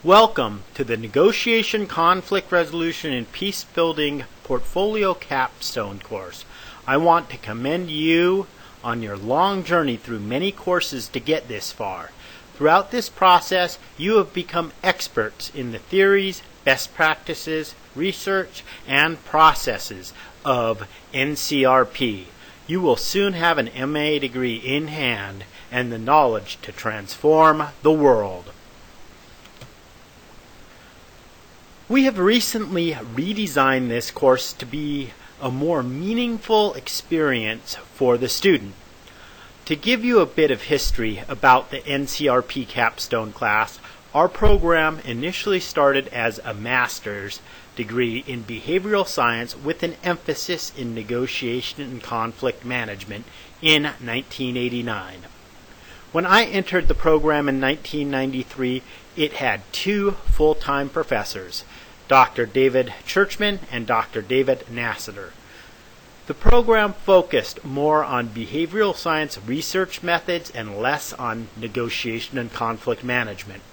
Welcome to the Negotiation, Conflict Resolution, and Peace Building Portfolio Capstone course. I want to commend you on your long journey through many courses to get this far. Throughout this process, you have become experts in the theories, best practices, research, and processes of NCRP. You will soon have an MA degree in hand and the knowledge to transform the world. We have recently redesigned this course to be a more meaningful experience for the student. To give you a bit of history about the NCRP capstone class, our program initially started as a master's degree in behavioral science with an emphasis in negotiation and conflict management in 1989. When I entered the program in 1993, it had two full-time professors, Dr. David Churchman and Dr. David Nassiter. The program focused more on behavioral science research methods and less on negotiation and conflict management.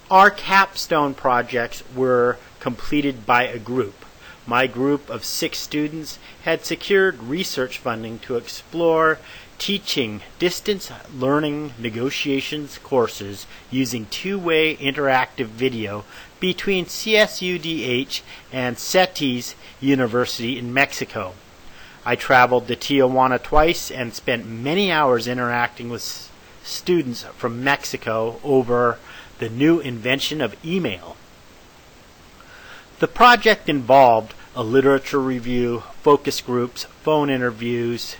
Our capstone projects were completed by a group. My group of 6 students had secured research funding to explore teaching distance learning negotiations courses using two-way interactive video between CSUDH and CETIS University in Mexico. I traveled to Tijuana twice and spent many hours interacting with students from Mexico over the new invention of email. The project involved a literature review, focus groups, phone interviews,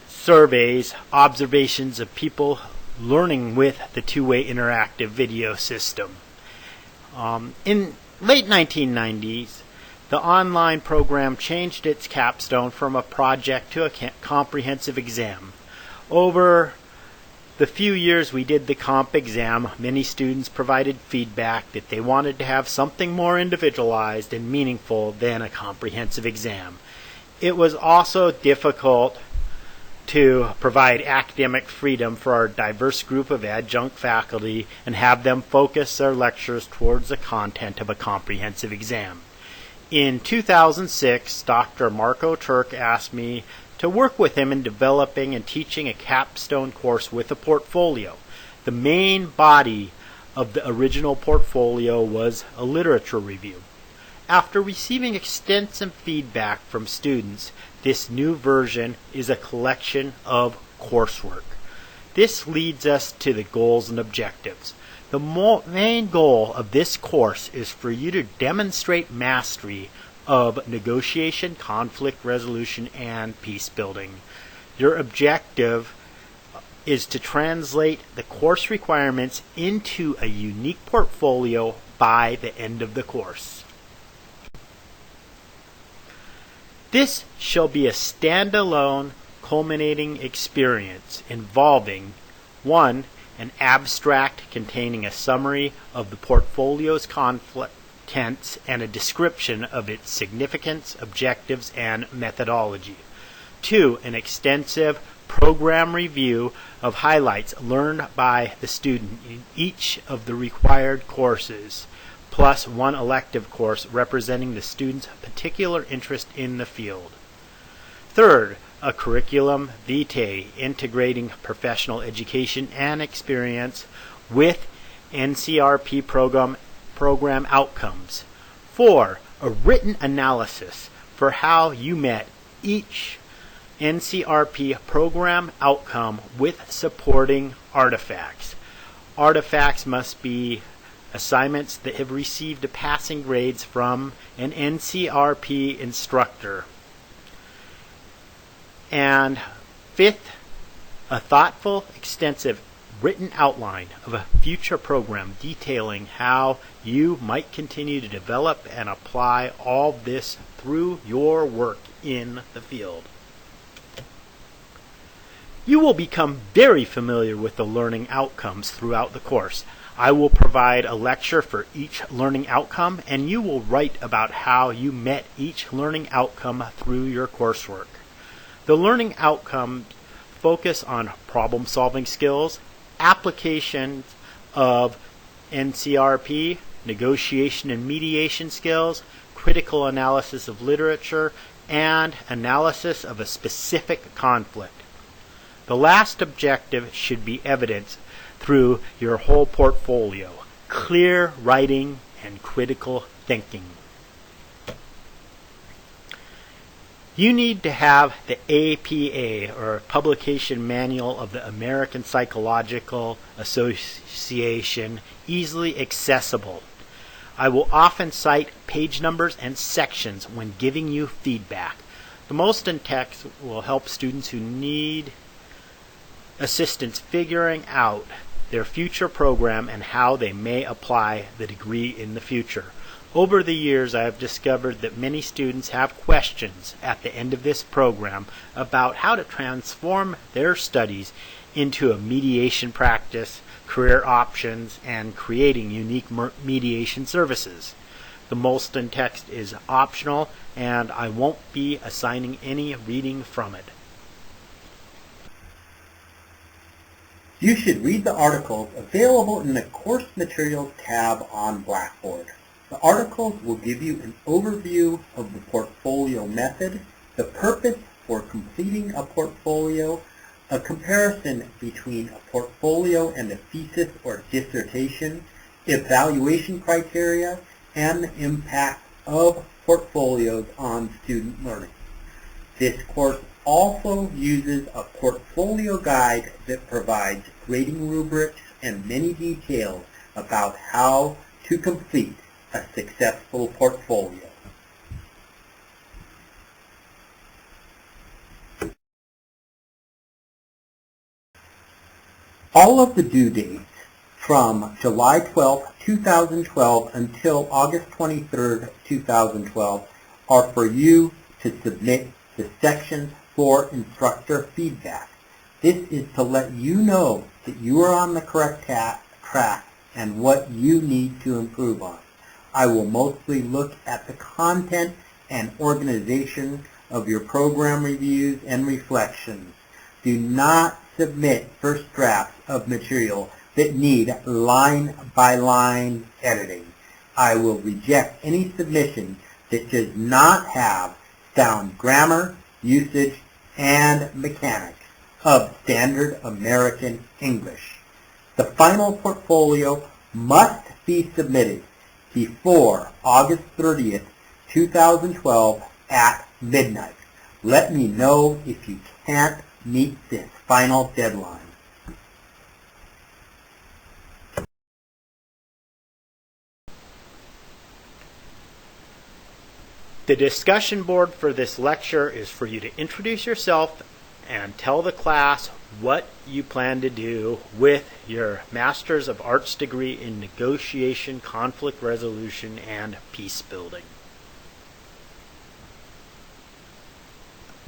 surveys, observations of people learning with the two-way interactive video system. In late 1990s, the online program changed its capstone from a project to a comprehensive exam. Over the few years we did the comp exam, many students provided feedback that they wanted to have something more individualized and meaningful than a comprehensive exam. It was also difficult to provide academic freedom for our diverse group of adjunct faculty and have them focus their lectures towards the content of a comprehensive exam. In 2006, Dr. Marco Turk asked me to work with him in developing and teaching a capstone course with a portfolio. The main body of the original portfolio was a literature review. After receiving extensive feedback from students, this new version is a collection of coursework. This leads us to the goals and objectives. The main goal of this course is for you to demonstrate mastery of negotiation, conflict resolution, and peace building. Your objective is to translate the course requirements into a unique portfolio by the end of the course. This shall be a standalone, culminating experience involving 1. An abstract containing a summary of the portfolio's contents and a description of its significance, objectives, and methodology. 2. An extensive program review of highlights learned by the student in each of the required courses, plus one elective course representing the student's particular interest in the field. 3. A curriculum vitae integrating professional education and experience with NCRP program outcomes. 4. A written analysis for how you met each NCRP program outcome with supporting artifacts. Artifacts must be assignments that have received passing grades from an NCRP instructor. And 5th, a thoughtful, extensive written outline of a future program detailing how you might continue to develop and apply all this through your work in the field. You will become very familiar with the learning outcomes throughout the course. I will provide a lecture for each learning outcome, and you will write about how you met each learning outcome through your coursework. The learning outcomes focus on problem-solving skills, applications of NCRP, negotiation and mediation skills, critical analysis of literature, and analysis of a specific conflict. The last objective should be evidenced through your whole portfolio: clear writing and critical thinking. You need to have the APA, or Publication Manual of the American Psychological Association, easily accessible. I will often cite page numbers and sections when giving you feedback. The most in text will help students who need assistance figuring out their future program and how they may apply the degree in the future. Over the years, I have discovered that many students have questions at the end of this program about how to transform their studies into a mediation practice, career options, and creating unique mediation services. The most in text is optional, and I won't be assigning any reading from it. You should read the articles available in the Course Materials tab on Blackboard. The articles will give you an overview of the portfolio method, the purpose for completing a portfolio, a comparison between a portfolio and a thesis or dissertation, evaluation criteria, and the impact of portfolios on student learning. This course also uses a portfolio guide that provides grading rubrics and many details about how to complete a successful portfolio. All of the due dates from July 12, 2012 until August 23, 2012 are for you to submit the sections for instructor feedback. This is to let you know that you are on the correct track and what you need to improve on. I will mostly look at the content and organization of your program reviews and reflections. Do not submit first drafts of material that need line-by-line editing. I will reject any submission that does not have sound grammar, usage, and mechanics of standard American English. The final portfolio must be submitted before August 30th, 2012 at midnight. Let me know if you can't meet this final deadline. The discussion board for this lecture is for you to introduce yourself and tell the class what you plan to do with your Master's of Arts degree in Negotiation, Conflict Resolution, and Peace Building.